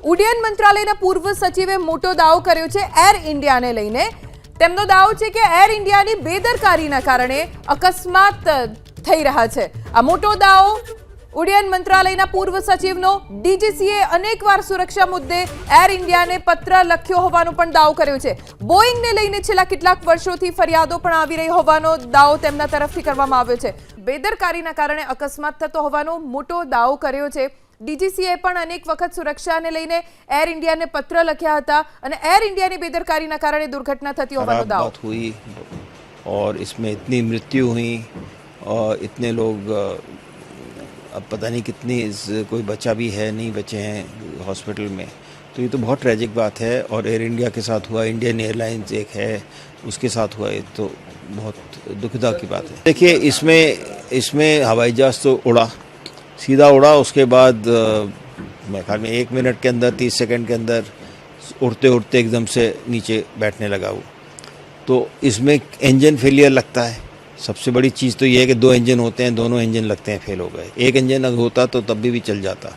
ઉડ્ડયન મંત્રાલયના પૂર્વ સચિવે મોટો દાવો કર્યો છે એર ઇન્ડિયાને લઈને। તેમનો દાવો છે કે એર ઇન્ડિયાની બેદરકારીના કારણે અકસ્માત થઈ રહ્યા છે। આ મોટો દાવો ઉડ્ડયન મંત્રાલયના પૂર્વ સચિવનો ડીજીસીએ અનેકવાર સુરક્ષા મુદ્દે એર ઇન્ડિયાને પત્ર લખ્યો હોવાનો પણ દાવો કર્યો છે। બોઈંગને લઈને છેલ્લા કેટલાક વર્ષોથી ફરિયાદો પણ આવી રહી હોવાનો દાવો તેમના તરફથી કરવામાં આવ્યો છે। બેદરકારીના કારણે અકસ્માત થતો હોવાનો મોટો દાવો કર્યો છે। ડીજીસીએ પણ અનેક વખત સુરક્ષાને લઈને એર ઇન્ડિયાને પત્ર લખ્યા હતા અને એર ઇન્ડિયાની બેદરકારીના કારણે દુર્ઘટના થતી હોવાનો દાવો हुई और इसमें इतनी मृत्यु हुई और इतने लोग अब पता नहीं कितनी कोई बचा भी है नहीं बचे हैं हॉस्पिटल में, तो ये तो बहुत ट्रेजिक बात है। और एयर इंडिया के साथ हुआ, इंडियन एयरलाइंस एक है उसके साथ हुआ, ये तो बहुत दुखदा की बात है। देखिए इसमें हवाई जहाज तो उड़ा, सीधा उड़ा, उसके बाद मेरे ख्याल में 1 मिनट के अंदर 30 सेकंड के अंदर उड़ते उड़ते एकदम से नीचे बैठने लगा वो। तो इसमें इंजन फेलियर लगता है। सबसे बड़ी चीज़ तो ये है कि 2 इंजन होते हैं, दोनों इंजन लगते हैं फेल हो गए। एक इंजन अगर होता तो तब भी चल जाता।